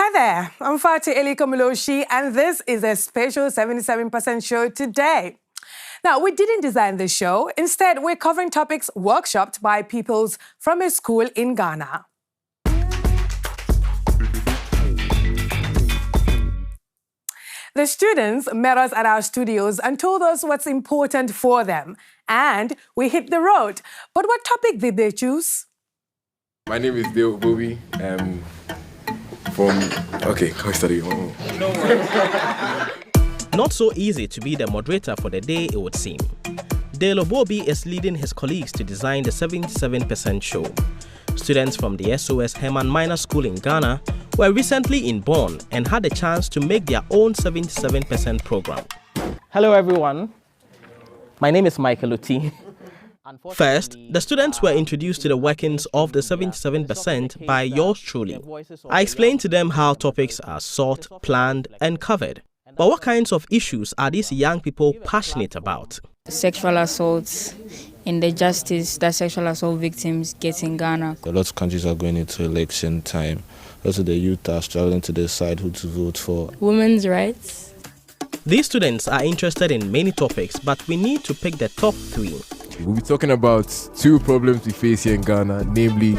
Hi there, I'm Fati Elikomuloshi, and this is a special 77% show today. Now, we didn't design this show. Instead, we're covering topics workshopped by pupils from a school in Ghana. The students met us at our studios and told us what's important for them. And we hit the road. But what topic did they choose? My name is Dale Bobby. Okay, can we study? No worries. Not so easy to be the moderator for the day, it would seem. Dale Bobby is leading his colleagues to design the 77% show. Students from the SOS Herman Minor School in Ghana were recently in Bonn and had a chance to make their own 77% program. Hello everyone, my name is Michael Oti. First, the students were introduced to the workings of the 77% by yours truly. I explained to them how topics are sought, planned and covered. But what kinds of issues are these young people passionate about? Sexual assaults and the justice that sexual assault victims get in Ghana. A lot of countries are going into election time. Also, the youth are struggling to decide who to vote for. Women's rights. These students are interested in many topics, but we need to pick the top 3. We'll be talking about 2 problems we face here in Ghana, namely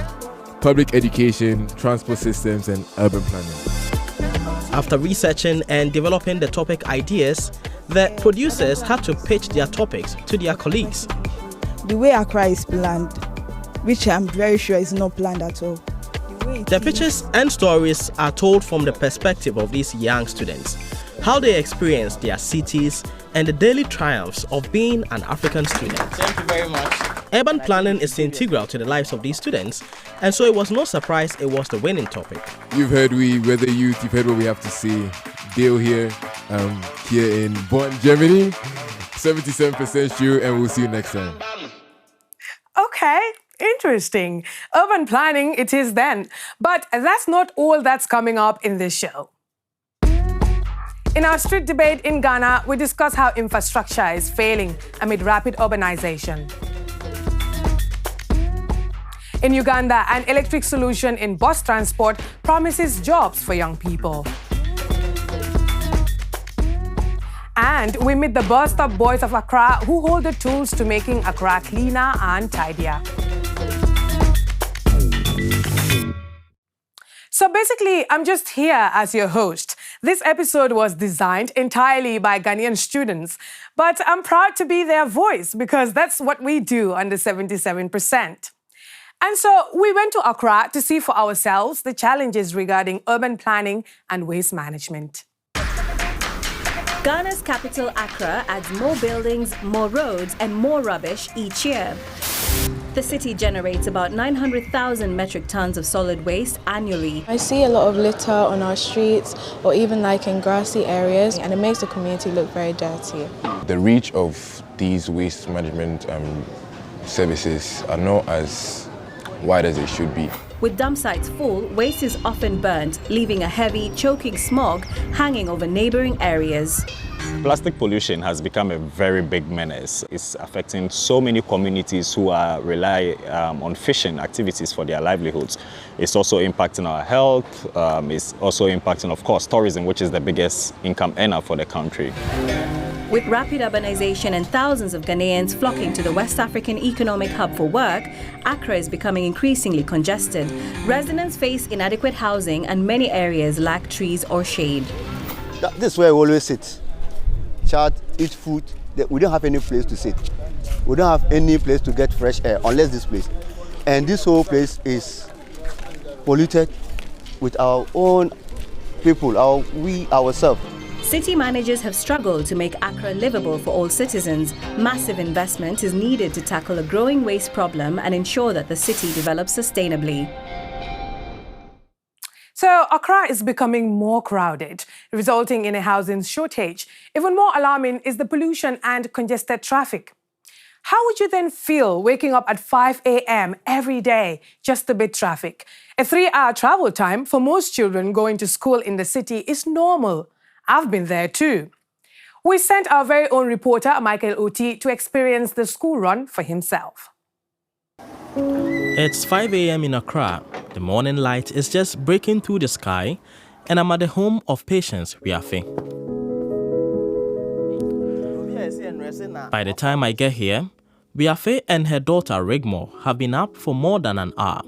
public education, transport systems, and urban planning. After researching and developing the topic ideas, the producers had to pitch their topics to their colleagues. The way Accra is planned, which I'm very sure is not planned at all. The pitches and stories are told from the perspective of these young students, how they experience their cities and the daily triumphs of being an African student. Thank you very much. Urban planning is integral to the lives of these students, and so it was no surprise it was the winning topic. You've heard we're the youth, you've heard what we have to say. Dale here in Bonn, Germany. 77% show, and we'll see you next time. Okay, interesting. Urban planning it is then. But that's not all that's coming up in this show. In our street debate in Ghana, we discuss how infrastructure is failing amid rapid urbanization. In Uganda, an electric solution in bus transport promises jobs for young people. And we meet the Buzstopboys of Accra who hold the tools to making Accra cleaner and tidier. So basically, I'm just here as your host. This episode was designed entirely by Ghanaian students, but I'm proud to be their voice because that's what we do on the 77%. And so we went to Accra to see for ourselves the challenges regarding urban planning and waste management. Ghana's capital, Accra, adds more buildings, more roads, and more rubbish each year. The city generates about 900,000 metric tons of solid waste annually. I see a lot of litter on our streets or even like in grassy areas, and it makes the community look very dirty. The reach of these waste management services are not as wide as they should be. With dump sites full, waste is often burnt, leaving a heavy, choking smog hanging over neighboring areas. Plastic pollution has become a very big menace. It's affecting so many communities who rely on fishing activities for their livelihoods. It's also impacting our health. It's also impacting, of course, tourism, which is the biggest income earner for the country. With rapid urbanization and thousands of Ghanaians flocking to the West African economic hub for work, Accra is becoming increasingly congested. Residents face inadequate housing and many areas lack trees or shade. This is where we always sit. Chat, eat food. We don't have any place to sit. We don't have any place to get fresh air unless this place. And this whole place is polluted with our own people, we ourselves. City managers have struggled to make Accra livable for all citizens. Massive investment is needed to tackle a growing waste problem and ensure that the city develops sustainably. So Accra is becoming more crowded, resulting in a housing shortage. Even more alarming is the pollution and congested traffic. How would you then feel waking up at 5 a.m. every day just to beat traffic? A 3-hour travel time for most children going to school in the city is normal. I've been there too. We sent our very own reporter, Michael Oti, to experience the school run for himself. It's 5 a.m. in Accra. The morning light is just breaking through the sky, and I'm at the home of Patience Riafe. By the time I get here, Riafe and her daughter Rigmore have been up for more than an hour.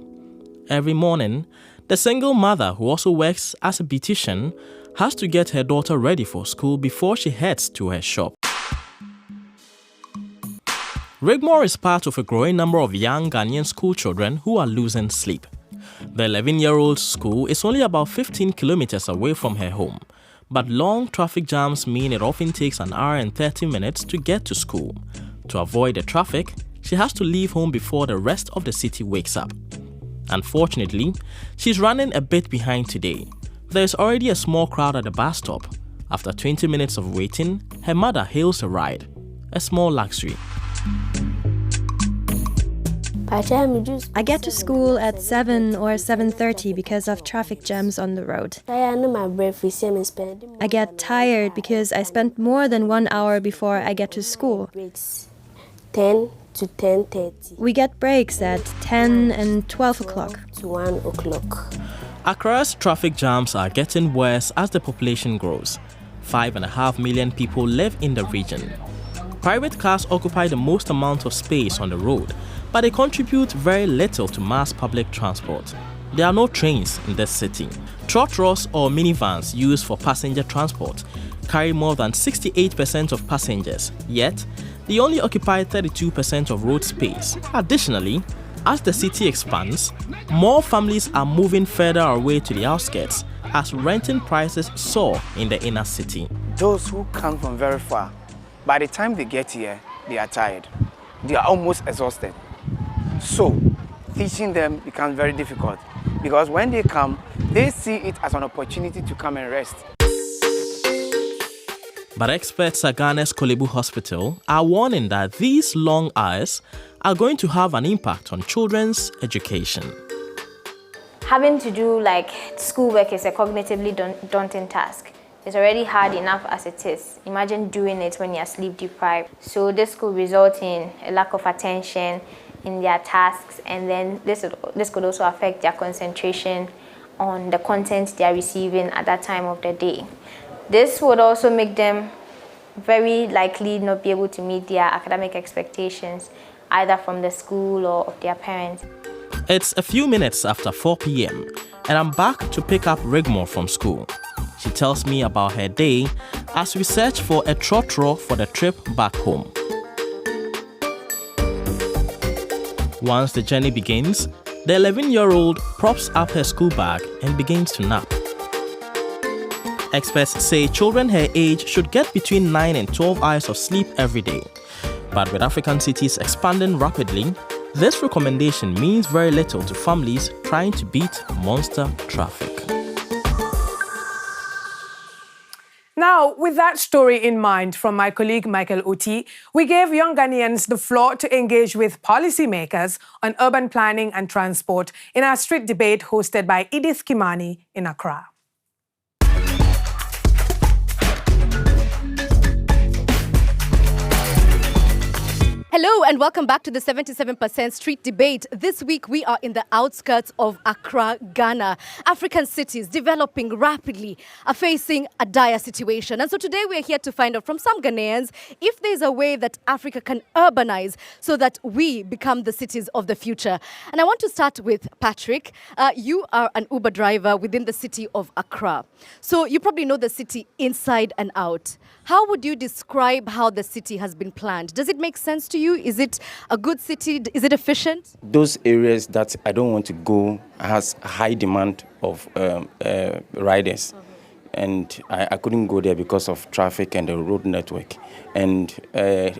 Every morning, the single mother who also works as a beautician has to get her daughter ready for school before she heads to her shop. Rigmore is part of a growing number of young Ghanaian schoolchildren who are losing sleep. The 11-year-old's school is only about 15 kilometers away from her home, but long traffic jams mean it often takes an hour and 30 minutes to get to school. To avoid the traffic, she has to leave home before the rest of the city wakes up. Unfortunately, she's running a bit behind today. There's already a small crowd at the bus stop. After 20 minutes of waiting, her mother hails a ride, a small luxury. I get to school at 7 or 7:30 because of traffic jams on the road. I get tired because I spent more than 1 hour before I get to school. 10 to 10:30. We get breaks at 10 and 12 o'clock. To 1 o'clock. Accra's traffic jams are getting worse as the population grows. 5.5 million people live in the region. Private cars occupy the most amount of space on the road, but they contribute very little to mass public transport. There are no trains in this city. Trotros or minivans used for passenger transport carry more than 68% of passengers, yet they only occupy 32% of road space. Additionally, as the city expands, more families are moving further away to the outskirts as renting prices soar in the inner city. Those who come from very far, by the time they get here, they are tired. They are almost exhausted. So, teaching them becomes very difficult because when they come, they see it as an opportunity to come and rest. But experts at Ghana's Kolebu Hospital are warning that these long hours are going to have an impact on children's education. Having to do schoolwork is a cognitively daunting task. It's already hard enough as it is. Imagine doing it when you're sleep deprived. So this could result in a lack of attention in their tasks, and then this could also affect their concentration on the content they are receiving at that time of the day. This would also make them very likely not be able to meet their academic expectations, either from the school or of their parents. It's a few minutes after 4 p.m. and I'm back to pick up Rigmore from school. She tells me about her day as we search for a trotro for the trip back home. Once the journey begins, the 11-year-old props up her school bag and begins to nap. Experts say children her age should get between 9 and 12 hours of sleep every day. But with African cities expanding rapidly, this recommendation means very little to families trying to beat monster traffic. Now, with that story in mind from my colleague Michael Oti, we gave young Ghanaians the floor to engage with policymakers on urban planning and transport in our street debate hosted by Edith Kimani in Accra. Hello and welcome back to the 77% Street Debate. This week we are in the outskirts of Accra, Ghana. African cities developing rapidly are facing a dire situation. And so today we are here to find out from some Ghanaians if there's a way that Africa can urbanize so that we become the cities of the future. And I want to start with Patrick. You are an Uber driver within the city of Accra. So you probably know the city inside and out. How would you describe how the city has been planned? Does it make sense to you? Is it a good city? Is it efficient? Those areas that I don't want to go has high demand of riders. And I couldn't go there because of traffic and the road network. And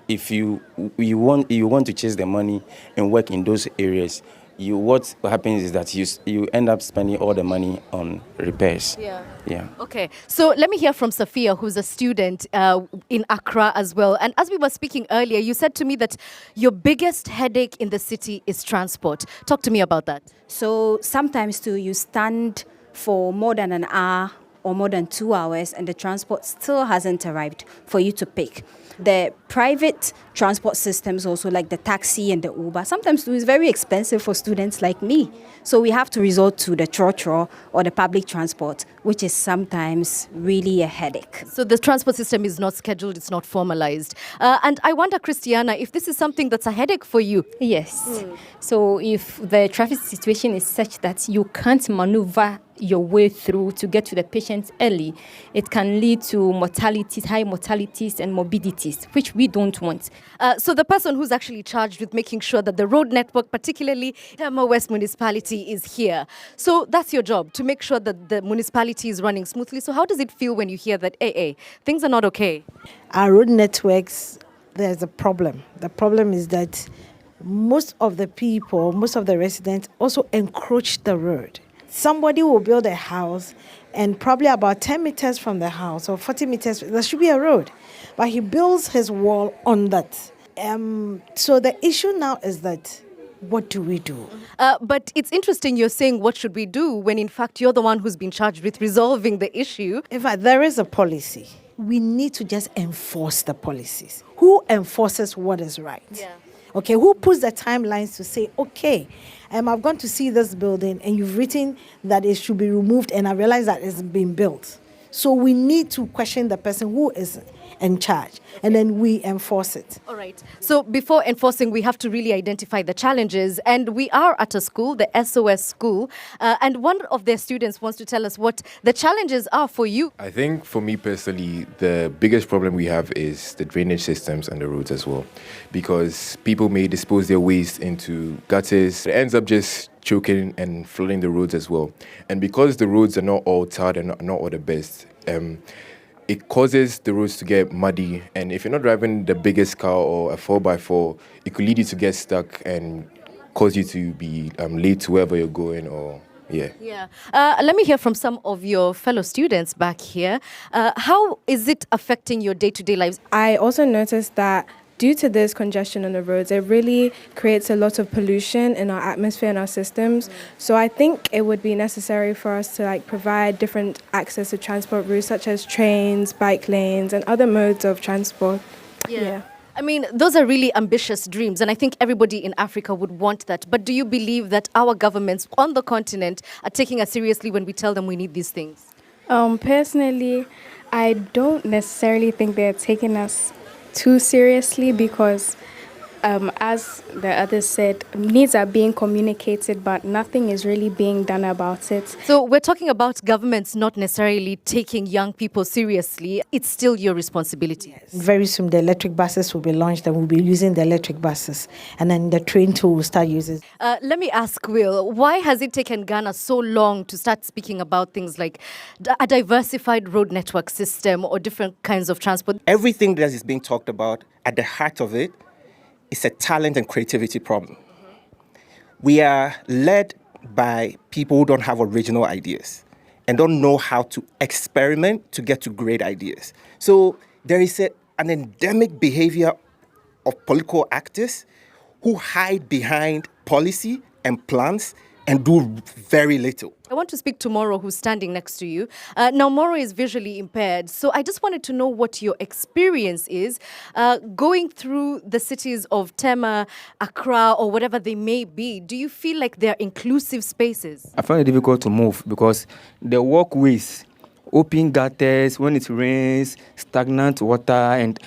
if you want to chase the money and work in those areas, what happens is that you end up spending all the money on repairs. Yeah. Okay. So let me hear from Sophia, who's a student in Accra as well. And as we were speaking earlier, you said to me that your biggest headache in the city is transport. Talk to me about that. So sometimes too, you stand for more than an hour or more than 2 hours and the transport still hasn't arrived for you to pick. The private transport systems also, like the taxi and the Uber, sometimes it's very expensive for students like me. So we have to resort to the trotro or the public transport, which is sometimes really a headache. So the transport system is not scheduled, it's not formalized. And I wonder, Christiana, if this is something that's a headache for you. Yes. So if the traffic situation is such that you can't maneuver your way through to get to the patient early, it can lead to mortalities, high mortalities and morbidities, which we don't want. So the person who's actually charged with making sure that the road network, particularly Tema West Municipality, is here. So that's your job, to make sure that the municipality is running smoothly. So how does it feel when you hear that, things are not okay? Our road networks, there's a problem. The problem is that most of the people, most of the residents also encroach the road. Somebody will build a house and probably about 10 meters from the house or 40 meters, there should be a road. But he builds his wall on that. So the issue now is that, what do we do? But it's interesting you're saying what should we do when in fact you're the one who's been charged with resolving the issue. In fact, there is a policy. We need to just enforce the policies. Who enforces what is right? Yeah. Okay, who puts the timelines to say, okay, I've gone to see this building and you've written that it should be removed and I realize that it's been built. So we need to question the person who is in charge and then we enforce it. All right. So before enforcing, we have to really identify the challenges. And we are at a school, the SOS school, and one of their students wants to tell us what the challenges are for you. I think for me personally, the biggest problem we have is the drainage systems and the roads as well. Because people may dispose their waste into gutters. It ends up just choking and flooding the roads as well. And because the roads are not all tarred and not all the best, it causes the roads to get muddy. And if you're not driving the biggest car or a 4x4, it could lead you to get stuck and cause you to be late to wherever you're going or Yeah. Let me hear from some of your fellow students back here. How is it affecting your day-to-day lives? I also noticed that due to this congestion on the roads, it really creates a lot of pollution in our atmosphere and our systems. So I think it would be necessary for us to provide different access to transport routes such as trains, bike lanes, and other modes of transport. Yeah. I mean, those are really ambitious dreams, and I think everybody in Africa would want that. But do you believe that our governments on the continent are taking us seriously when we tell them we need these things? Personally, I don't necessarily think they're taking us too seriously because, as the others said, needs are being communicated, but nothing is really being done about it. So we're talking about governments not necessarily taking young people seriously. It's still your responsibility. Yes. Very soon the electric buses will be launched and we'll be using the electric buses. And then the train too will start using. Let me ask Will, why has it taken Ghana so long to start speaking about things like a diversified road network system or different kinds of transport? Everything that is being talked about, at the heart of it, it's a talent and creativity problem. We are led by people who don't have original ideas and don't know how to experiment to get to great ideas. So there is an endemic behavior of political actors who hide behind policy and plans and do very little. I want to speak to Moro, who's standing next to you. Now, Moro is visually impaired, so I just wanted to know what your experience is going through the cities of Tema, Accra, or whatever they may be. Do you feel like they're inclusive spaces? I find it difficult to move because the walkways, open gutters, when it rains, stagnant water, and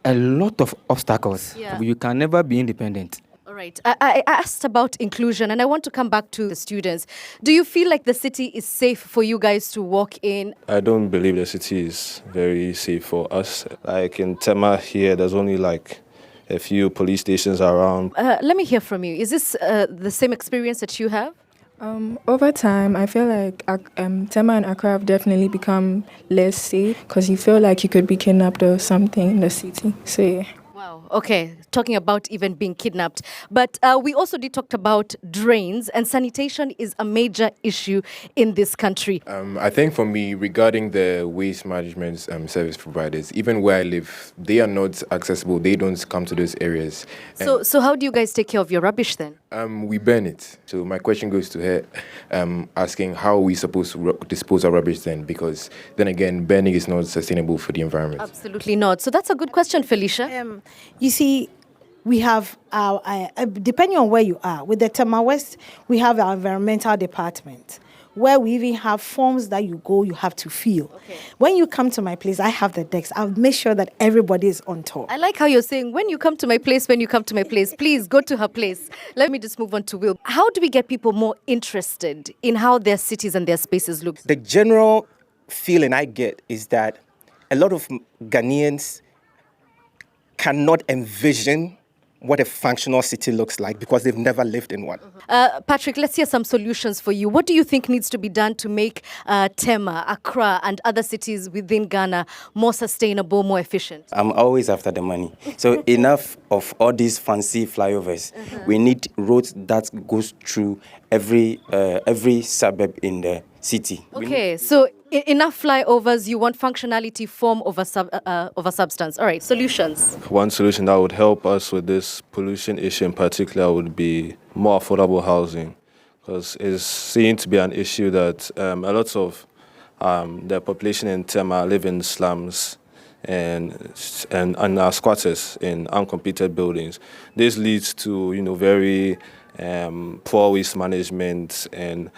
a lot of obstacles. Yeah. You can never be independent. All right. I asked about inclusion, and I want to come back to the students. Do you feel like the city is safe for you guys to walk in? I don't believe the city is very safe for us. Like in Tema here, there's only a few police stations around. Let me hear from you. Is this the same experience that you have? Over time, I feel like Tema and Accra have definitely become less safe because you feel like you could be kidnapped or something in the city. So, yeah. Wow. Okay. talking about even being kidnapped. But we also did talk about drains, and sanitation is a major issue in this country. I think for me, regarding the waste management service providers, even where I live, they are not accessible. They don't come to those areas. So how do you guys take care of your rubbish then? We burn it. So my question goes to her, asking how are we supposed to dispose our rubbish then? Because then again, burning is not sustainable for the environment. Absolutely not. So that's a good question, Felicia. You see, we have our, depending on where you are, with the Tema West, we have our environmental department, where we even have forms that you have to fill. Okay. When you come to my place, I have the decks. I'll make sure that everybody is on top. I like how you're saying, when you come to my place, please go to her place. Let me just move on to Will. How do we get people more interested in how their cities and their spaces look? The general feeling I get is that a lot of Ghanaians cannot envision what a functional city looks like because they've never lived in one. Patrick, let's hear some solutions for you. What do you think needs to be done to make Tema, Accra, and other cities within Ghana more sustainable, more efficient? I'm always after the money. So enough of all these fancy flyovers. We need roads that goes through every suburb in the city. Okay, so enough flyovers, you want functionality, form over substance. All right, solutions. One solution that would help us with this pollution issue in particular would be more affordable housing, because it's seen to be an issue that a lot of the population in Tema live in slums and are squatters in uncompleted buildings. This leads to very poor waste management and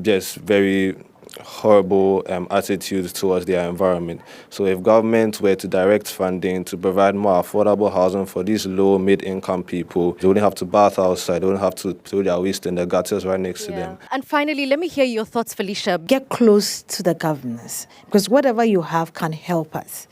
just very horrible attitudes towards their environment. So if government were to direct funding to provide more affordable housing for these low, mid-income people, they wouldn't have to bath outside, they wouldn't have to throw their waste in the gutters right next to them. And finally, let me hear your thoughts, Felicia. Get close to the governors, because whatever you have can help us.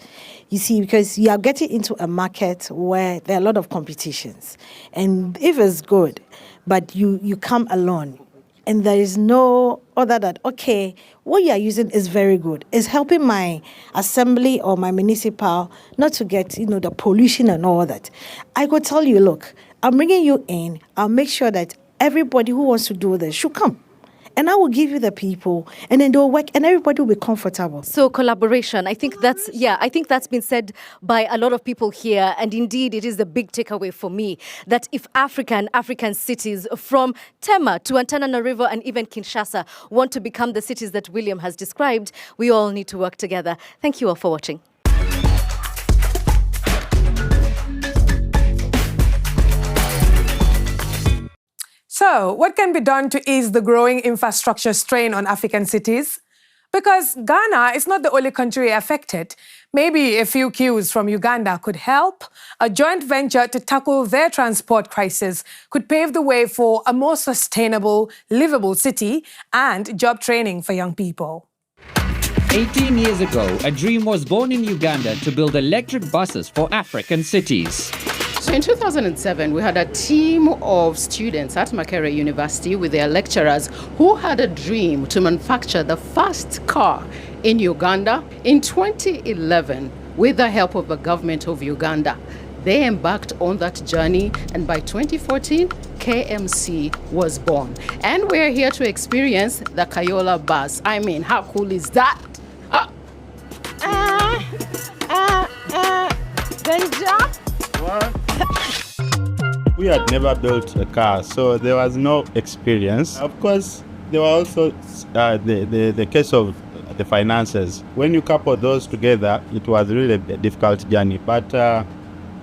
You see, because you are getting into a market where there are a lot of competitions. And if it's good, but you come alone, and there is no other that, okay, what you are using is very good. It's helping my assembly or my municipal not to get, the pollution and all that. I could tell you, look, I'm bringing you in. I'll make sure that everybody who wants to do this should come. And I will give you the people, and then they'll work, and everybody will be comfortable. So collaboration, I think that's been said by a lot of people here, and indeed it is the big takeaway for me, that if African cities from Tema to Antananarivo and even Kinshasa want to become the cities that William has described, we all need to work together. Thank you all for watching. So, what can be done to ease the growing infrastructure strain on African cities? Because Ghana is not the only country affected. Maybe a few cues from Uganda could help. A joint venture to tackle their transport crisis could pave the way for a more sustainable, livable city and job training for young people. 18 years ago, a dream was born in Uganda to build electric buses for African cities. So in 2007, we had a team of students at Makerere University with their lecturers who had a dream to manufacture the first car in Uganda. In 2011, with the help of the government of Uganda, they embarked on that journey, and by 2014, KMC was born. And we're here to experience the Kayola bus. I mean, how cool is that? Then jump. We had never built a car, so there was no experience. Of course, there were also the case of the finances. When you couple those together, it was really a difficult journey. But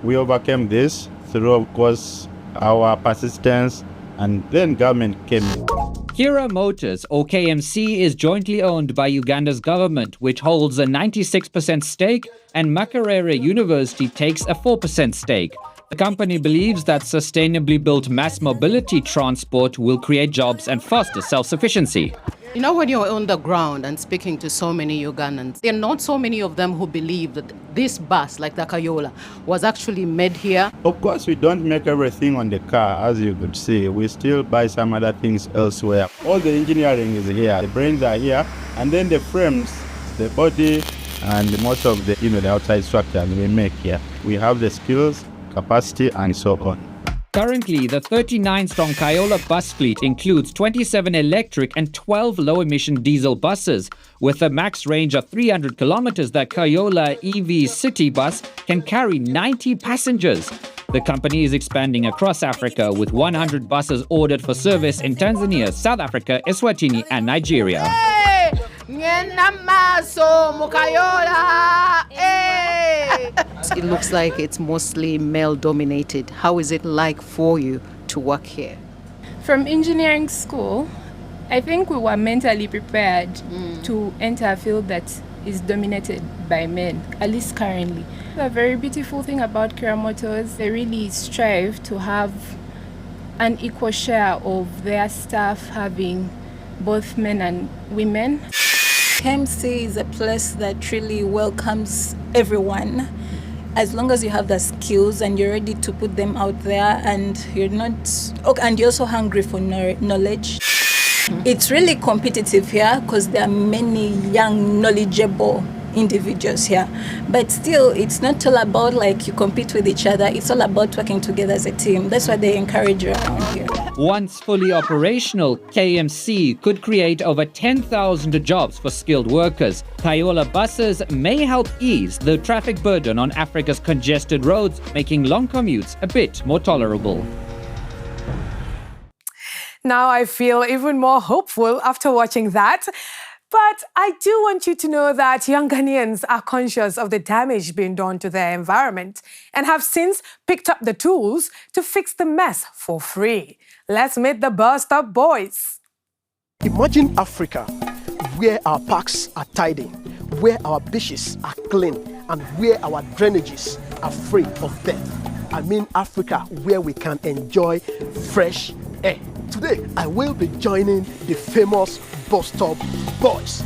we overcame this through, of course, our persistence, and then government came in. Kira Motors, or KMC, is jointly owned by Uganda's government, which holds a 96% stake, and Makerere University takes a 4% stake. The company believes that sustainably built mass mobility transport will create jobs and foster self-sufficiency. You know, when you're on the ground and speaking to so many Ugandans, there are not so many of them who believe that this bus, like the Kayola, was actually made here. Of course, we don't make everything on the car, as you could see. We still buy some other things elsewhere. All the engineering is here. The brains are here, and then the frames, the body, and most of the, the outside structure we make here. We have the skills, capacity, and so on. Currently, the 39-strong Kayola bus fleet includes 27 electric and 12 low-emission diesel buses. With a max range of 300 kilometers, the Kayola EV City bus can carry 90 passengers. The company is expanding across Africa with 100 buses ordered for service in Tanzania, South Africa, Eswatini, and Nigeria. It looks like it's mostly male-dominated. How is it like for you to work here? From engineering school, I think we were mentally prepared to enter a field that is dominated by men, at least currently. A very beautiful thing about Kira Motors, they really strive to have an equal share of their staff having both men and women. KMC is a place that really welcomes everyone. As long as you have the skills and you're ready to put them out there, and and you're also hungry for knowledge. It's really competitive here because there are many young, knowledgeable individuals here. But still, it's not all about like you compete with each other. It's all about working together as a team. That's what they encourage you around here. Once fully operational, KMC could create over 10,000 jobs for skilled workers. Kayola buses may help ease the traffic burden on Africa's congested roads, making long commutes a bit more tolerable. Now I feel even more hopeful after watching that. But I do want you to know that young Ghanaians are conscious of the damage being done to their environment and have since picked up the tools to fix the mess for free. Let's meet the Buzstopboys. Imagine Africa, where our parks are tidy, where our beaches are clean, and where our drainages are free of dirt. I mean Africa, where we can enjoy fresh air. Today, I will be joining the famous Buzstopboys.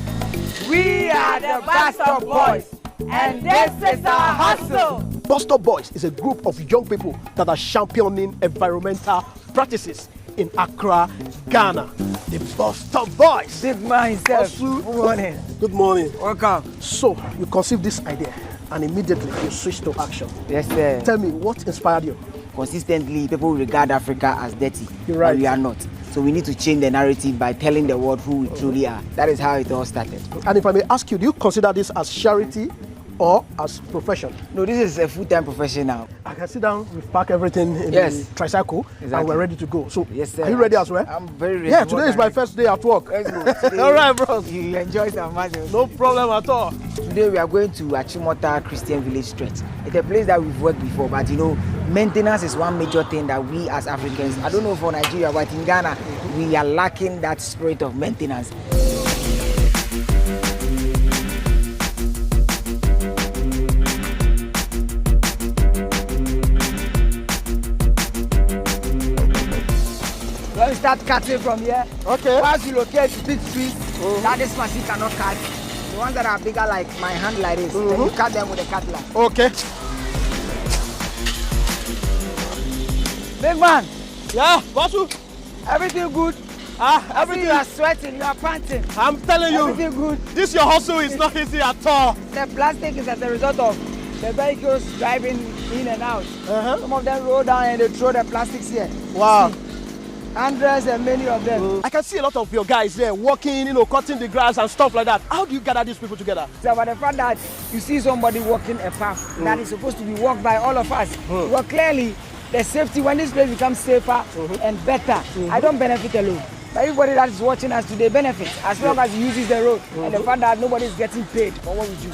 We are the Buzstopboys, and this is our hustle. Buzstopboys is a group of young people that are championing environmental practices in Accra, Ghana. The Buzstopboys. Big man himself. Good morning. Good morning. Welcome. So, you conceived this idea and immediately you switched to action. Yes, sir. Tell me, what inspired you? Consistently, people regard Africa as dirty. You're right. But we are not. So we need to change the narrative by telling the world who we truly are. That is how it all started. And if I may ask you, do you consider this as charity or as profession? No, this is a full-time profession now. I can sit down, we pack everything in the tricycle, and we're ready to go. So, yes, sir. Are you ready as well? I'm very ready. Yeah, today is my first day at work. Let's go. Today, all right, bro. You enjoy some muscles. No problem at all. Today we are going to Achimota Christian Village Stretch. It's a place that we've worked before, but you know, maintenance is one major thing that we as Africans, I don't know for Nigeria, but in Ghana, we are lacking that spirit of maintenance. When we start cutting from here, once you locate big trees that this machine cannot cut, the ones that are bigger like my hand like this, then you cut them with a cutlass. Okay. Big man. Yeah, Basu. Everything good? Everything. You are sweating, you are panting. I'm telling you. Everything good? This your hustle is not easy at all. The plastic is as a result of the vehicles driving in and out. Some of them roll down and they throw the plastics here. Wow. See, hundreds and many of them. I can see a lot of your guys there working, cutting the grass and stuff like that. How do you gather these people together? So about the fact that you see somebody walking a path that is supposed to be walked by all of us. Well, clearly, the safety, when this place becomes safer and better, I don't benefit alone. But everybody that is watching us today benefits as long as he uses the road and the fact that nobody is getting paid for what we do.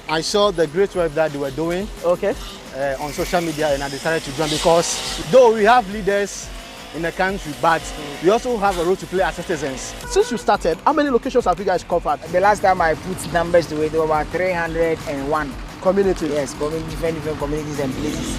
I saw the great work that they were doing on social media, and I decided to join because though we have leaders in the country, but we also have a role to play as citizens. Since you started, how many locations have you guys covered? The last time I put numbers to it, there were about 301 communities. Yes, different communities and places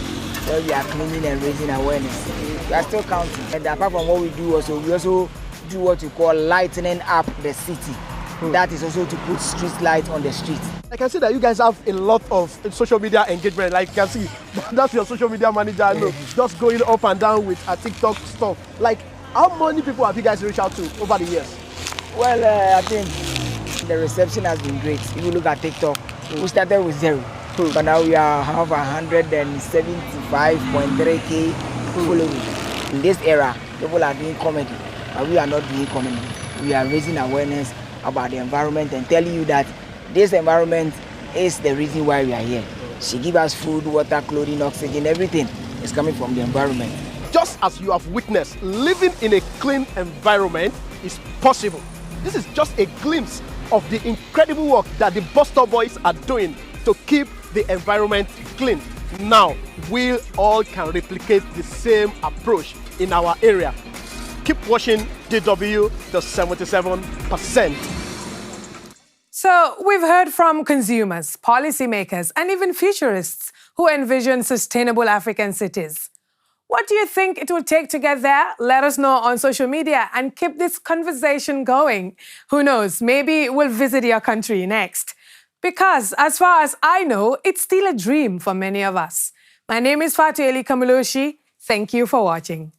where we are cleaning and raising awareness. We are still counting. And apart from what we do, we also do what we call lightening up the city. That is also to put street light on the street. I can see that you guys have a lot of social media engagement. Like you can see, that's your social media manager. I know, just going up and down with TikTok stuff. Like, how many people have you guys reached out to over the years? Well, I think the reception has been great. If you look at TikTok, we started with 0. But now we have 175.3K followers. In this era, people are doing comedy, but we are not doing comedy. We are raising awareness about the environment and telling you that this environment is the reason why we are here. She gives us food, water, clothing, oxygen, everything is coming from the environment. Just as you have witnessed, living in a clean environment is possible. This is just a glimpse of the incredible work that the Buzstopboys are doing to keep the environment clean. Now, we all can replicate the same approach in our area. Keep watching DW, the 77%. So we've heard from consumers, policymakers, and even futurists who envision sustainable African cities. What do you think it will take to get there? Let us know on social media and keep this conversation going. Who knows, maybe we'll visit your country next. Because as far as I know, it's still a dream for many of us. My name is Fatu Eli Kamuloshi. Thank you for watching.